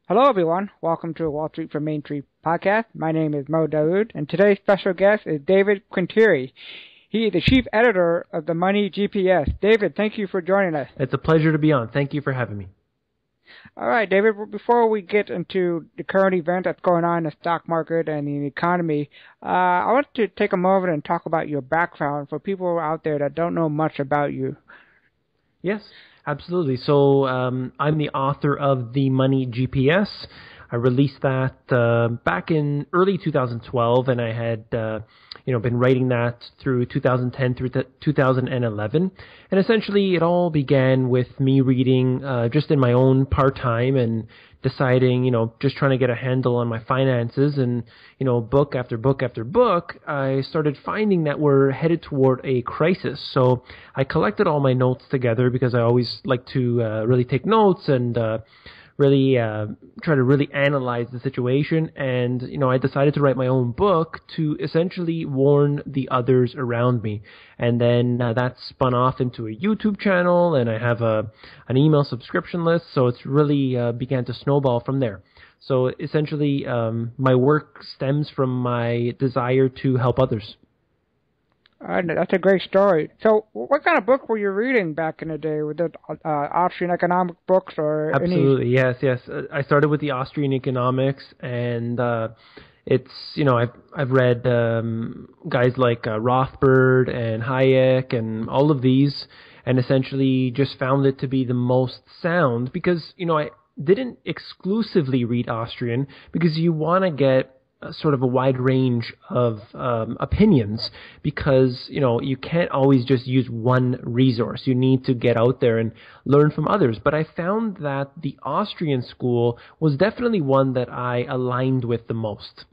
Hello, everyone. Welcome to Wall Street from Main Street podcast. My name is Mo Daoud, and today's special guest is David Quintieri. He is the chief editor of the Money GPS. David, thank you for joining us. It's a pleasure to be on. Thank you for having me. All right, David, before we get into the current event that's going on in the stock market and in the economy, I want to take a moment and talk about your background for people out there that don't know much about you. Yes, absolutely. So I'm the author of The Money GPS. I released that back in early 2012, and I had been writing that through 2010 through 2011. And essentially, it all began with me reading just in my own part-time and deciding, just trying to get a handle on my finances. And, book after book after book, I started finding that we're headed toward a crisis. So I collected all my notes together because I always like to really take notes and really try to really analyze the situation. And, I decided to write my own book to essentially warn the others around me. And then that spun off into a YouTube channel, and I have an email subscription list. So it's really began to snowball from there. So essentially, my work stems from my desire to help others. That's a great story. So what kind of book were you reading back in the day? Was it Austrian economic books or Absolutely, yes. I started with the Austrian economics, and it's, I've read guys like Rothbard and Hayek and all of these, and essentially just found it to be the most sound because, I didn't exclusively read Austrian because you want to get sort of a wide range of opinions because, you can't always just use one resource. You need to get out there and learn from others. But I found that the Austrian school was definitely one that I aligned with the most.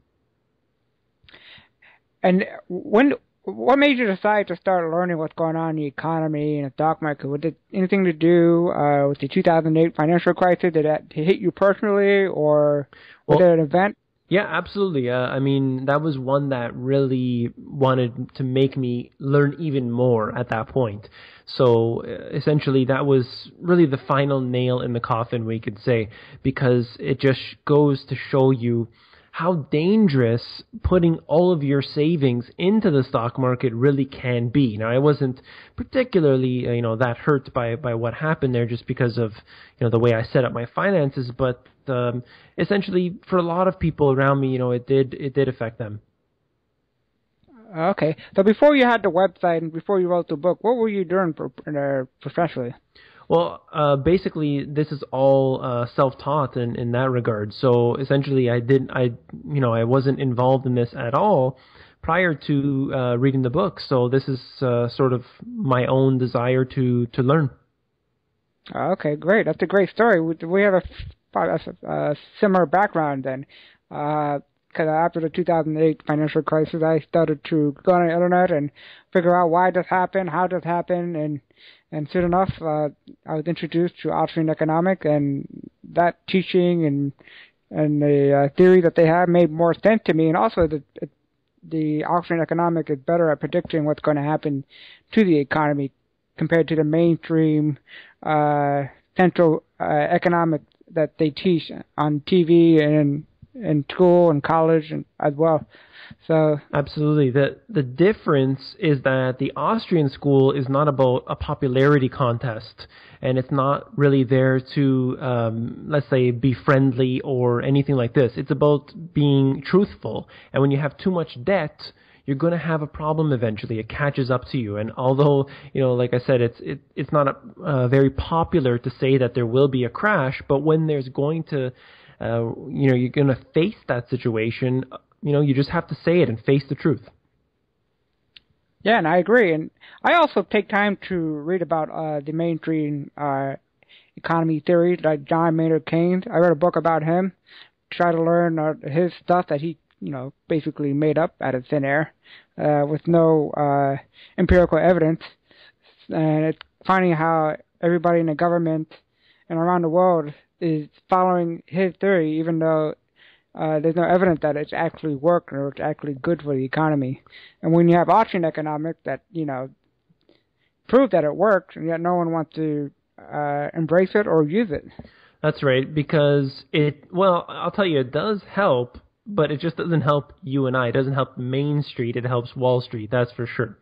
And what made you decide to start learning what's going on in the economy and the stock market? Was it anything to do with the 2008 financial crisis? Did that hit you personally, or was it an event? Yeah, absolutely. That was one that really wanted to make me learn even more at that point. So essentially, that was really the final nail in the coffin, we could say, because it just goes to show you how dangerous putting all of your savings into the stock market really can be. Now, I wasn't particularly, that hurt by what happened there just because of, the way I set up my finances, but essentially for a lot of people around me, it did affect them. Okay. So before you had the website and before you wrote the book, what were you doing professionally? Well, basically, this is all self-taught in that regard. So essentially, I wasn't involved in this at all prior to reading the book. So this is sort of my own desire to learn. Okay, great. That's a great story. We have a similar background then. Because after the 2008 financial crisis, I started to go on the internet and figure out why this happened, how this happened, and soon enough, I was introduced to Austrian economic, and that teaching and the theory that they have made more sense to me, and also the Austrian economic is better at predicting what's going to happen to the economy compared to the mainstream central economic that they teach on TV and in school and college and as well. So absolutely. The difference is that the Austrian school is not about a popularity contest, and it's not really there to, let's say, be friendly or anything like this. It's about being truthful. And when you have too much debt, you're going to have a problem eventually. It catches up to you. And although, like I said, it's not very popular to say that there will be a crash, but when there's going to you're going to face that situation, you just have to say it and face the truth. Yeah, and I agree. And I also take time to read about the mainstream economy theories like John Maynard Keynes. I read a book about him, try to learn his stuff that he, basically made up out of thin air with no empirical evidence. And it's funny how everybody in the government and around the world is following his theory, even though there's no evidence that it's actually worked or it's actually good for the economy. And when you have Austrian economics that, prove that it works, and yet no one wants to embrace it or use it. That's right, because I'll tell you, it does help, but it just doesn't help you and I. It doesn't help Main Street. It helps Wall Street, that's for sure.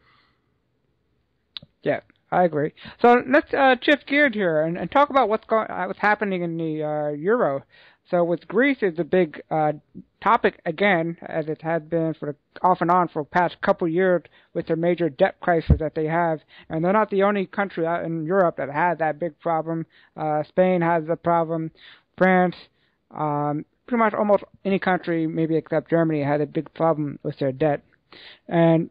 Yeah, I agree. So let's shift gears here and talk about what's happening in the euro. So with Greece is the big topic again, as it has been off and on for the past couple of years with their major debt crisis that they have. And they're not the only country out in Europe that has that big problem. Spain has the problem. France, pretty much almost any country, maybe except Germany, had a big problem with their debt. And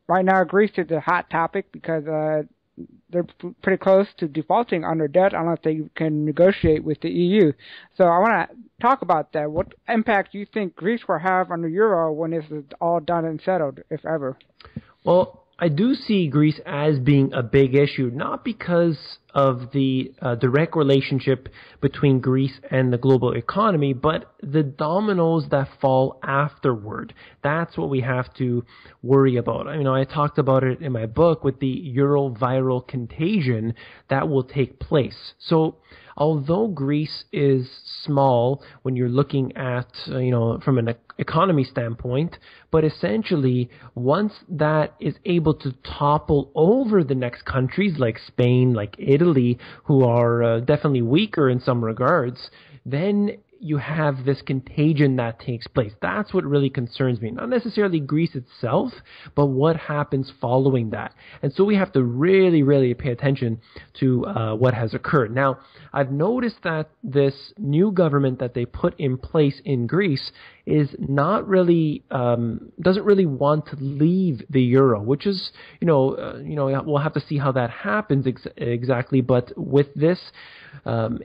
right now, Greece is a hot topic because they're pretty close to defaulting on their debt unless they can negotiate with the EU. So I want to talk about that. What impact do you think Greece will have on the euro when this is all done and settled, if ever? Well, I do see Greece as being a big issue, not because of the direct relationship between Greece and the global economy, but the dominoes that fall afterward. That's what we have to worry about. I talked about it in my book with the euro viral contagion that will take place. So although Greece is small when you're looking at, from an economy standpoint, but essentially once that is able to topple over the next countries like Spain, like Italy, who are definitely weaker in some regards, then you have this contagion that takes place. That's what really concerns me. Not necessarily Greece itself, but what happens following that. And so we have to really, really pay attention to what has occurred. Now, I've noticed that this new government that they put in place in Greece is not really, doesn't really want to leave the euro, which is, we'll have to see how that happens exactly. But with this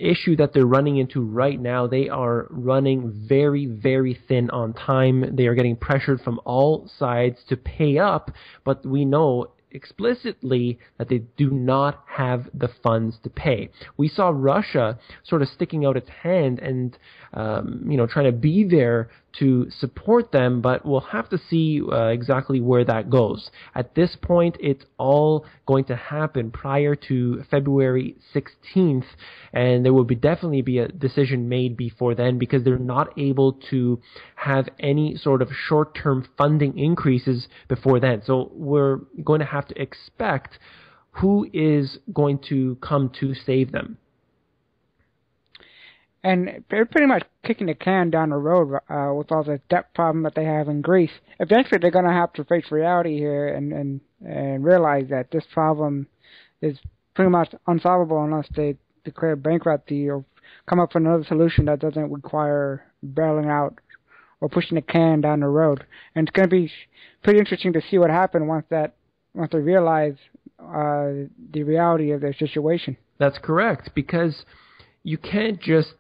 issue that they're running into right now, they are running very, very thin on time. They are getting pressured from all sides to pay up, but we know explicitly that they do not have the funds to pay. We saw Russia sort of sticking out its hand and trying to be there to support them, but we'll have to see exactly where that goes. At this point, it's all going to happen prior to February 16th, and there will definitely be a decision made before then because they're not able to have any sort of short-term funding increases before then. So we're going to have to expect who is going to come to save them. And they're pretty much kicking the can down the road with all the debt problem that they have in Greece. Eventually, they're going to have to face reality here and realize that this problem is pretty much unsolvable unless they declare bankruptcy or come up with another solution that doesn't require bailing out or pushing the can down the road. And it's going to be pretty interesting to see what happens once they realize the reality of their situation. That's correct, because you can't just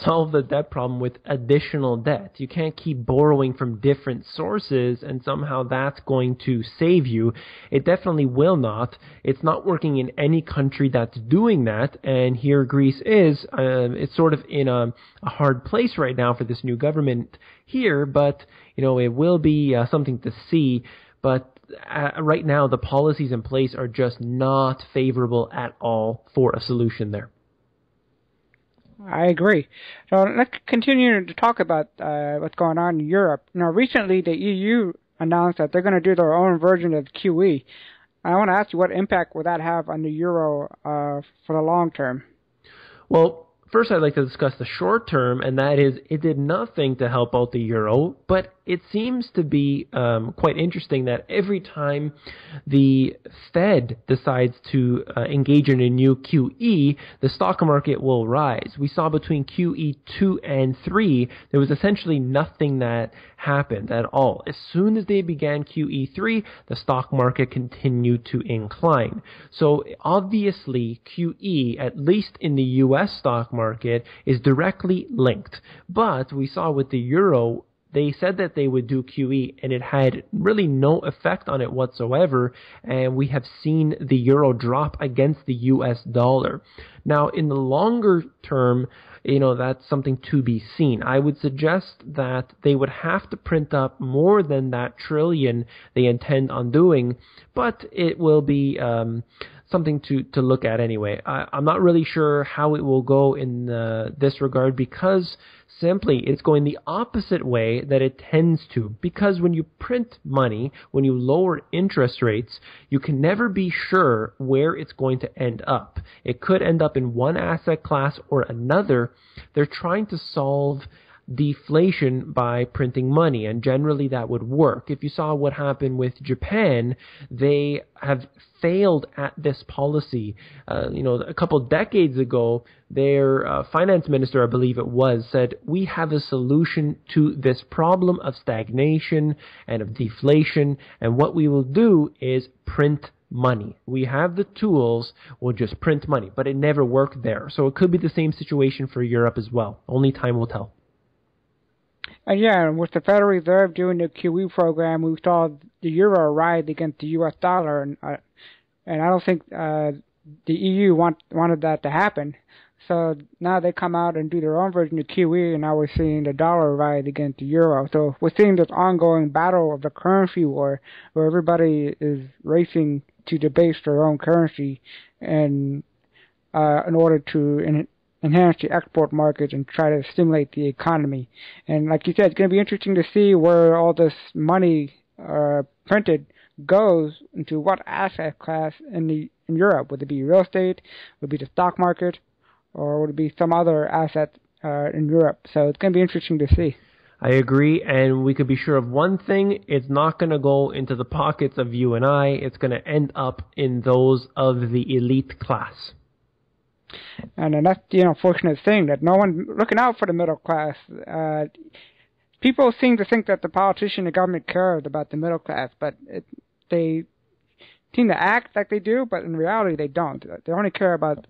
solve the debt problem with additional debt. You can't keep borrowing from different sources and somehow that's going to save you. It definitely will not. It's not working in any country that's doing that, and here Greece is. It's sort of in a hard place right now for this new government here, but it will be something to see. But right now, the policies in place are just not favorable at all for a solution there. I agree. So let's continue to talk about what's going on in Europe. Recently the EU announced that they're going to do their own version of QE. I want to ask you, what impact will that have on the euro for the long term? Well, first I'd like to discuss the short term, and that is it did nothing to help out the euro, but it seems to be quite interesting that every time the Fed decides to engage in a new QE, the stock market will rise. We saw between QE 2 and 3, there was essentially nothing that happened at all. As soon as they began QE 3, the stock market continued to incline. So obviously QE, at least in the US stock market, is directly linked. But we saw with the euro, they said that they would do QE, and it had really no effect on it whatsoever, and we have seen the euro drop against the US dollar. Now, in the longer term, that's something to be seen. I would suggest that they would have to print up more than that trillion they intend on doing, but it will be something to look at anyway. I'm not really sure how it will go in this regard, because simply it's going the opposite way that it tends to. Because when you print money, when you lower interest rates, you can never be sure where it's going to end up. It could end up in one asset class or another. They're trying to solve deflation by printing money, and generally that would work. If you saw what happened with Japan, they have failed at this policy. A couple decades ago, their finance minister, I believe it was, said, we have a solution to this problem of stagnation and of deflation, and what we will do is print money. We have the tools, we'll just print money. But it never worked there. So it could be the same situation for Europe as well. Only time will tell. And yeah, with the Federal Reserve doing the QE program, we saw the euro rise against the U.S. dollar, and I don't think the EU wanted that to happen. So now they come out and do their own version of QE, and now we're seeing the dollar rise against the euro. So we're seeing this ongoing battle of the currency war, where everybody is racing to debase their own currency, and in order to enhance the export market and try to stimulate the economy. And like you said, it's going to be interesting to see where all this money printed goes into what asset class in Europe. Would it be real estate? Would it be the stock market? Or would it be some other asset in Europe? So it's going to be interesting to see. I agree, and we could be sure of one thing: it's not going to go into the pockets of you and I. It's going to end up in those of the elite class. And that's the unfortunate thing, that no one looking out for the middle class. People seem to think that the politician and government cares about the middle class, but they seem to act like they do, but in reality they don't. They only care about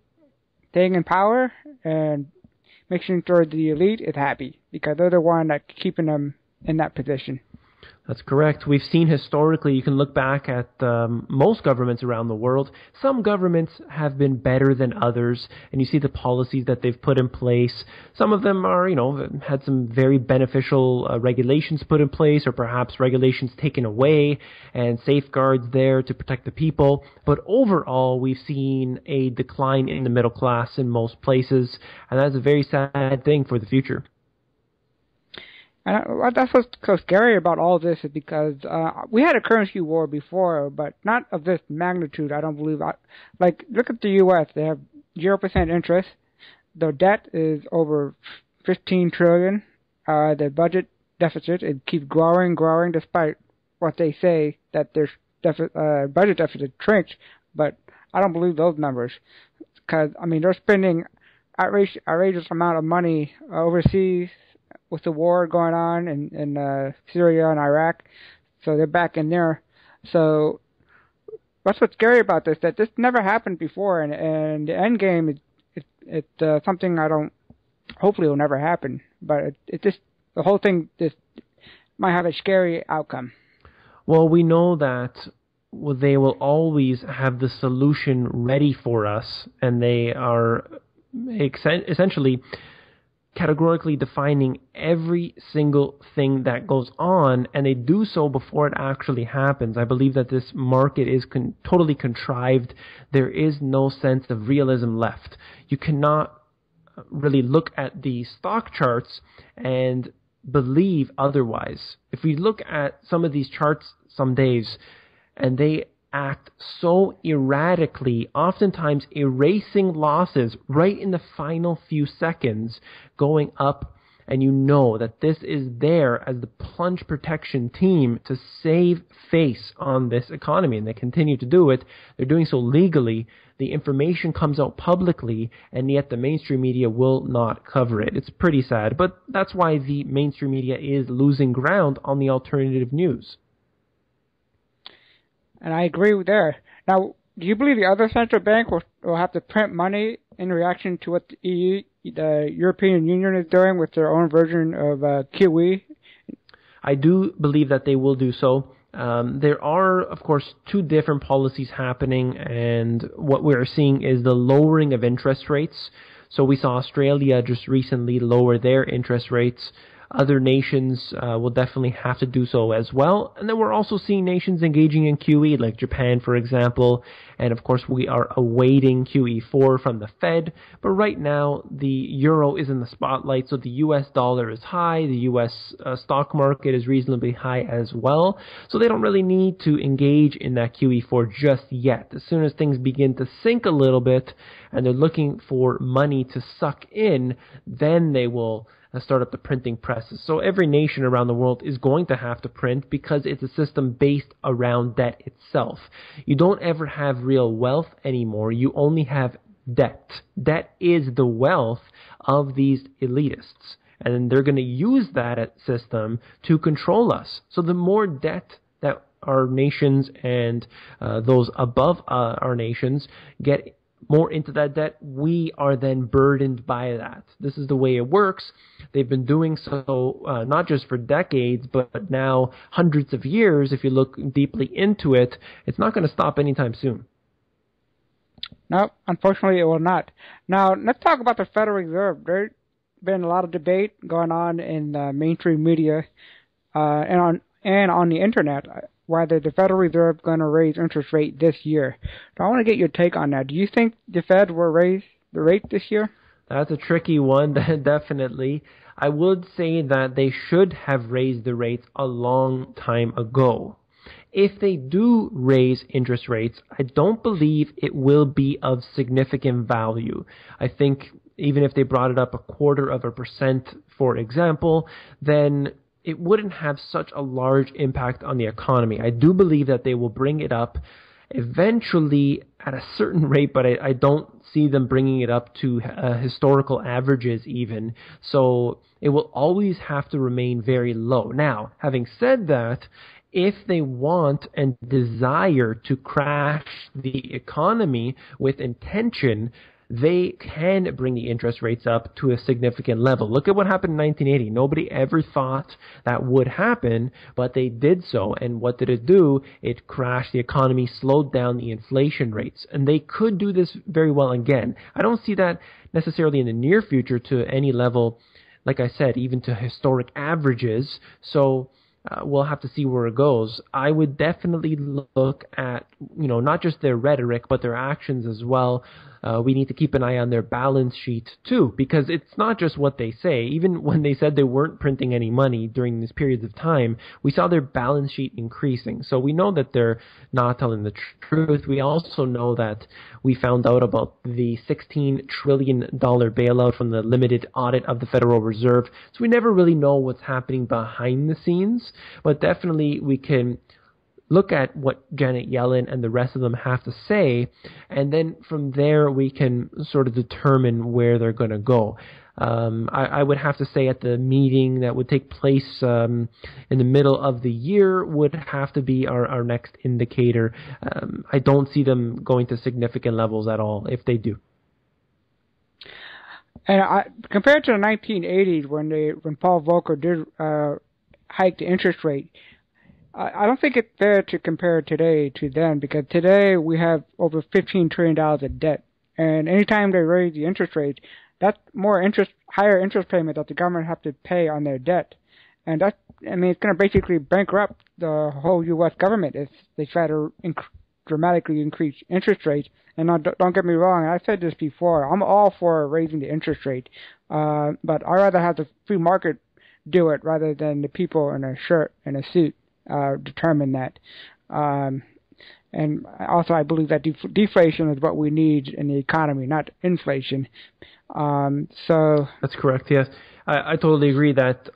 staying in power and making sure the elite is happy, because they're the one that's keeping them in that position. That's correct. We've seen historically, you can look back at most governments around the world. Some governments have been better than others, and you see the policies that they've put in place. Some of them are, had some very beneficial regulations put in place, or perhaps regulations taken away and safeguards there to protect the people. But overall, we've seen a decline in the middle class in most places, and that's a very sad thing for the future. And that's what's so scary about all this, is because we had a currency war before, but not of this magnitude, I don't believe. Look at the U.S. They have 0% interest. Their debt is over $15 trillion. The budget deficit, it keeps growing, despite what they say, that their budget deficit shrinks. But I don't believe those numbers, because, they're spending outrageous amount of money overseas with the war going on in Syria and Iraq, so they're back in there. So that's what's scary about this, that this never happened before, and the end game, it's something hopefully will never happen, but the whole thing just might have a scary outcome. Well, we know that they will always have the solution ready for us, and they are essentially categorically defining every single thing that goes on, and they do so before it actually happens. I believe that this market is totally contrived. There is no sense of realism left. You cannot really look at the stock charts and believe otherwise. If we look at some of these charts some days, and they act so erratically, oftentimes erasing losses right in the final few seconds, going up, and you know that this is there as the plunge protection team to save face on this economy, and they continue to do it. They're doing so legally. The information comes out publicly, and yet the mainstream media will not cover it. It's pretty sad, but that's why the mainstream media is losing ground on the alternative news. And I agree with there. Now, do you believe the other central bank will have to print money in reaction to what the European Union is doing with their own version of QE? I do believe that they will do so. There are, of course, two different policies happening, and what we're seeing is the lowering of interest rates. So we saw Australia just recently lower their interest rates. Other nations will definitely have to do so as well. And then we're also seeing nations engaging in QE, like Japan, for example. And of course, we are awaiting QE4 from the Fed. But right now, the euro is in the spotlight, so the US dollar is high. The US stock market is reasonably high as well. So they don't really need to engage in that QE4 just yet. As soon as things begin to sink a little bit and they're looking for money to suck in, then they will start up the printing presses. So every nation around the world is going to have to print because it's a system based around debt itself. You don't ever have real wealth anymore. You only have debt. Debt is the wealth of these elitists. And they're going to use that system to control us. So the more debt that our nations and those above our nations get more into that debt, we are then burdened by that. This is the way it works. They've been doing so not just for decades, but now hundreds of years. If you look deeply into it, it's not going to stop anytime soon. No, unfortunately it will not. Now, let's talk about the Federal Reserve. There's been a lot of debate going on in mainstream media and on the internet whether the Federal Reserve is going to raise interest rate this year. So I want to get your take on that. Do you think the Fed will raise the rate this year? That's a tricky one, definitely. I would say that they should have raised the rates a long time ago. If they do raise interest rates, I don't believe it will be of significant value. I think even if they brought it up 0.25%, for example, then it wouldn't have such a large impact on the economy. I do believe that they will bring it up eventually at a certain rate, but I don't see them bringing it up to historical averages even. So it will always have to remain very low. Now, having said that, if they want and desire to crash the economy with intention, they can bring the interest rates up to a significant level. Look at what happened in 1980. Nobody ever thought that would happen, but they did so. And what did it do? It crashed the economy, slowed down the inflation rates. And they could do this very well again. I don't see that necessarily in the near future to any level, like I said, even to historic averages. So we'll have to see where it goes. I would definitely look at, not just their rhetoric, but their actions as well. We need to keep an eye on their balance sheet too, because it's not just what they say. Even when they said they weren't printing any money during these periods of time, we saw their balance sheet increasing. So we know that they're not telling the truth. We also know that we found out about the $16 trillion bailout from the limited audit of the Federal Reserve. So we never really know what's happening behind the scenes, but definitely we can look at what Janet Yellen and the rest of them have to say, and then from there we can sort of determine where they're going to go. I would have to say at the meeting that would take place in the middle of the year would have to be our next indicator. I don't see them going to significant levels at all if they do. And compared to the 1980s when Paul Volcker did hike the interest rate, I don't think it's fair to compare today to then, because today we have over $15 trillion of debt. And anytime they raise the interest rate, that's higher interest payment that the government have to pay on their debt. And it's going to basically bankrupt the whole U.S. government if they try to dramatically increase interest rates. And don't get me wrong, I said this before, I'm all for raising the interest rate. But I'd rather have the free market do it rather than the people in a shirt and a suit determine that. And also I believe that deflation is what we need in the economy, not inflation. So that's correct, yes. I totally agree that,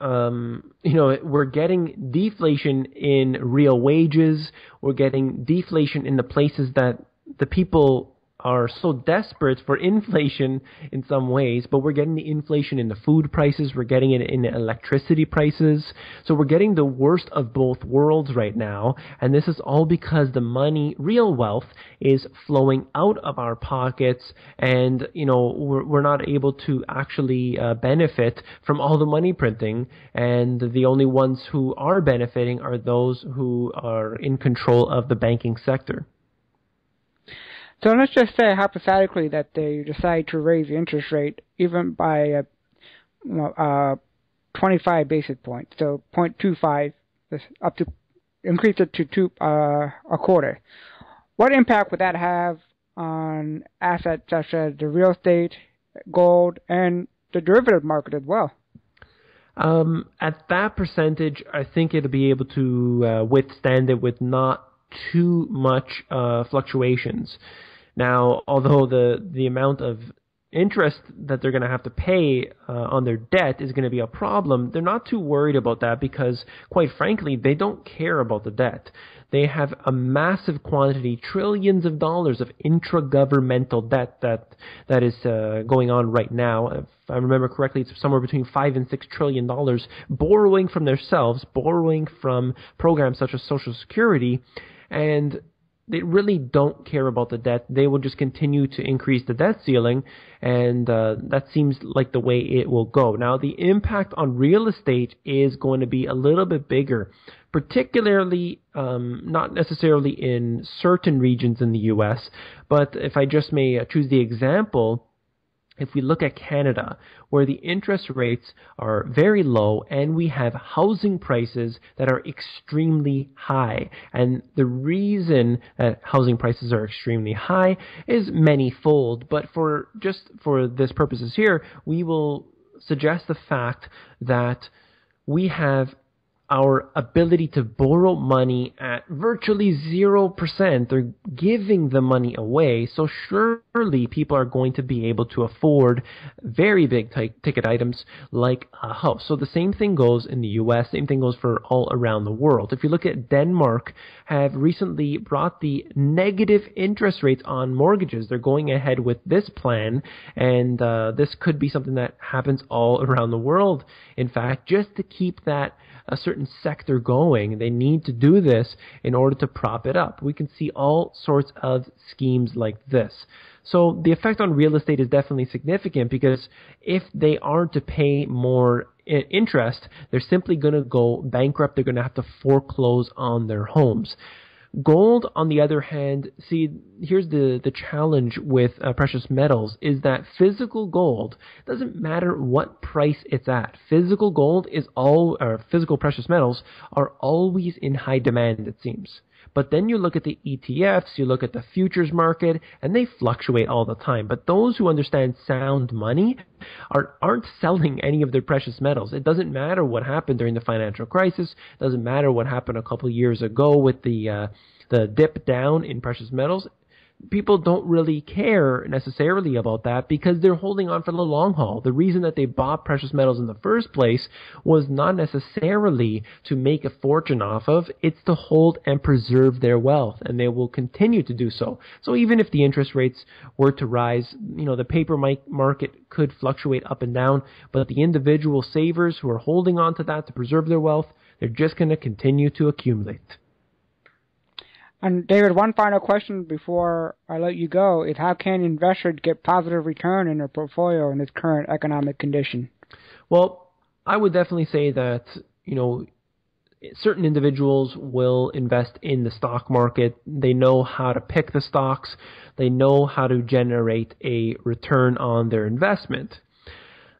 we're getting deflation in real wages. We're getting deflation in the places that the people are so desperate for inflation in some ways, but we're getting the inflation in the food prices, we're getting it in the electricity prices. So we're getting the worst of both worlds right now, and this is all because the money, real wealth, is flowing out of our pockets, and we're not able to actually benefit from all the money printing, and the only ones who are benefiting are those who are in control of the banking sector. So let's just say hypothetically that they decide to raise the interest rate even by 25 basis points, so 0.25, up to increase it to a quarter. What impact would that have on assets such as the real estate, gold, and the derivative market as well? At that percentage, I think it'll be able to withstand it with not too much fluctuations. Now, although the amount of interest that they're going to have to pay on their debt is going to be a problem, they're not too worried about that because, quite frankly, they don't care about the debt. They have a massive quantity, trillions of dollars of intragovernmental debt that is going on right now. If I remember correctly, it's somewhere between $5 and $6 trillion borrowing from themselves, borrowing from programs such as Social Security, and they really don't care about the debt. They will just continue to increase the debt ceiling, and that seems like the way it will go. Now, the impact on real estate is going to be a little bit bigger, particularly not necessarily in certain regions in the U.S., but if I just may choose the example, if we look at Canada, where the interest rates are very low and we have housing prices that are extremely high. And the reason that housing prices are extremely high is manyfold, but for this purposes here, we will suggest the fact that we have our ability to borrow money at virtually 0%. They're giving the money away, so surely people are going to be able to afford very big ticket items like a house. So the same thing goes in the U.S., same thing goes for all around the world. If you look at Denmark, have recently brought the negative interest rates on mortgages. They're going ahead with this plan, and this could be something that happens all around the world. In fact, just to keep that a certain sector going, they need to do this in order to prop it up. We can see all sorts of schemes like this. So the effect on real estate is definitely significant because if they aren't to pay more interest, they're simply going to go bankrupt. They're going to have to foreclose on their homes. Gold, on the other hand, see, here's the challenge with precious metals, is that physical gold, doesn't matter what price it's at. Physical gold physical precious metals are always in high demand, it seems. But then you look at the ETFs, you look at the futures market, and they fluctuate all the time. But those who understand sound money aren't selling any of their precious metals. It doesn't matter what happened during the financial crisis. It doesn't matter what happened a couple of years ago with the dip down in precious metals. People don't really care necessarily about that because they're holding on for the long haul. The reason that they bought precious metals in the first place was not necessarily to make a fortune off of. It's to hold and preserve their wealth, and they will continue to do so. So even if the interest rates were to rise, the paper market could fluctuate up and down, but the individual savers who are holding on to that to preserve their wealth, they're just going to continue to accumulate. And David, one final question before I let you go is how can investors get positive return in their portfolio in this current economic condition? Well, I would definitely say that, certain individuals will invest in the stock market. They know how to pick the stocks. They know how to generate a return on their investment.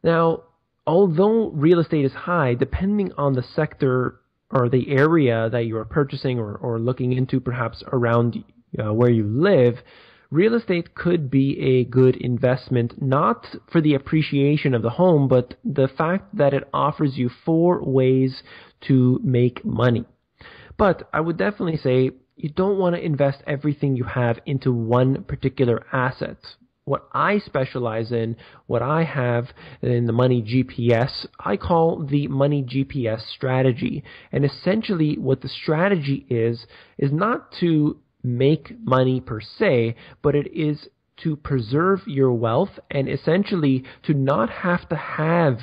Now, although real estate is high, depending on the sector or the area that you are purchasing or looking into, perhaps around where you live, real estate could be a good investment, not for the appreciation of the home, but the fact that it offers you 4 ways to make money. But I would definitely say you don't want to invest everything you have into one particular asset. What I specialize in, what I have in the Money GPS, I call the Money GPS strategy. And essentially what the strategy is not to make money per se, but it is to preserve your wealth and essentially to not have to have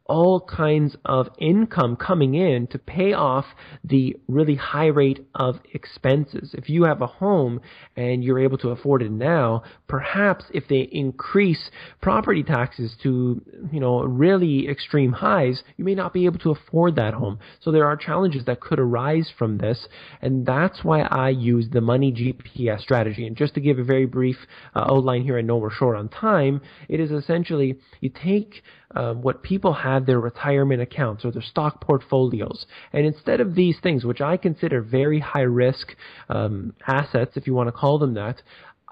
all kinds of income coming in to pay off the really high rate of expenses. If you have a home and you're able to afford it now, perhaps if they increase property taxes to, really extreme highs, you may not be able to afford that home. So there are challenges that could arise from this, and that's why I use the Money GPS strategy. And just to give a very brief outline here, I know we're short on time, it is essentially you take what people have their retirement accounts or their stock portfolios. And instead of these things, which I consider very high risk assets, if you want to call them that,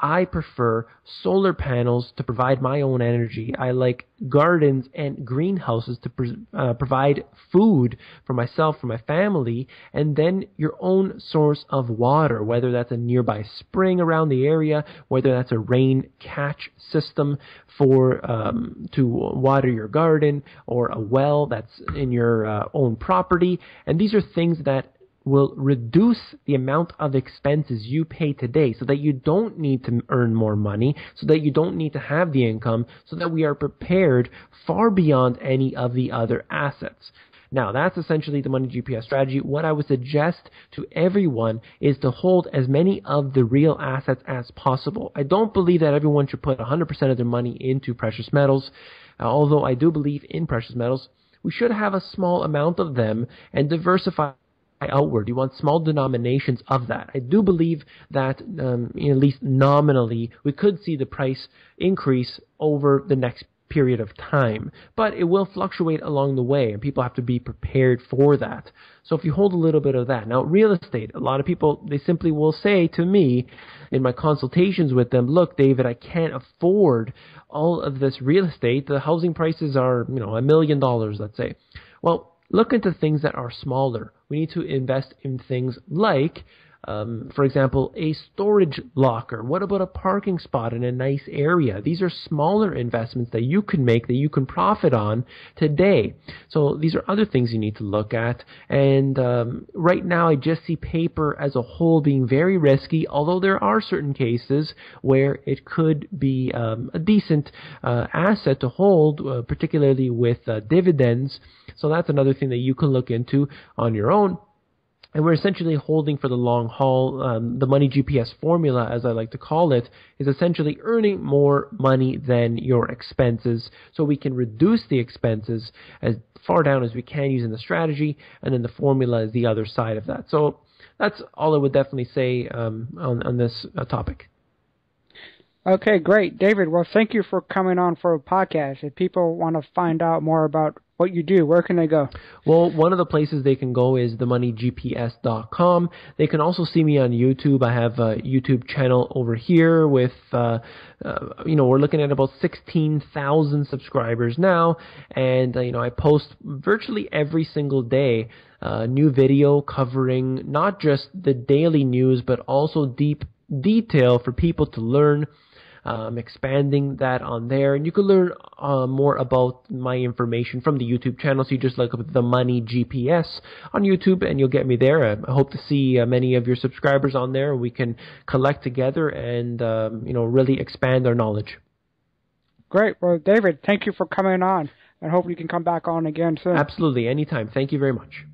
I prefer solar panels to provide my own energy. I like gardens and greenhouses to provide food for myself, for my family, and then your own source of water, whether that's a nearby spring around the area, whether that's a rain catch system for to water your garden, or a well that's in your own property. And these are things that will reduce the amount of expenses you pay today so that you don't need to earn more money, so that you don't need to have the income, so that we are prepared far beyond any of the other assets. Now, that's essentially the Money GPS strategy. What I would suggest to everyone is to hold as many of the real assets as possible. I don't believe that everyone should put 100% of their money into precious metals. Although I do believe in precious metals, we should have a small amount of them and diversify outward. You want small denominations of that. I do believe that, at least nominally, we could see the price increase over the next period of time, but it will fluctuate along the way, and people have to be prepared for that. So if you hold a little bit of that. Now, real estate, a lot of people, they simply will say to me in my consultations with them, look, David, I can't afford all of this real estate. The housing prices are, $1 million, let's say. Well, look into things that are smaller. We need to invest in things like, for example, a storage locker. What about a parking spot in a nice area? These are smaller investments that you can make, that you can profit on today. So these are other things you need to look at. And right now, I just see paper as a whole being very risky, although there are certain cases where it could be a decent asset to hold, particularly with dividends. So that's another thing that you can look into on your own. And we're essentially holding for the long haul. The Money GPS formula, as I like to call it, is essentially earning more money than your expenses, so we can reduce the expenses as far down as we can using the strategy, and then the formula is the other side of that. So that's all I would definitely say on this topic. Okay, great. David, well, thank you for coming on for a podcast. If people want to find out more about what you do, where can they go? Well, one of the places they can go is themoneygps.com. They can also see me on YouTube. I have a YouTube channel over here with, we're looking at about 16,000 subscribers now. And, I post virtually every single day a new video covering not just the daily news, but also deep detail for people to learn. Expanding that on there, and you can learn more about my information from the YouTube channel. So you just look up The Money GPS on YouTube, and you'll get me there. I hope to see many of your subscribers on there. We can collect together and really expand our knowledge. Great. Well, David, thank you for coming on, and hope you can come back on again soon. Absolutely, anytime. Thank you very much.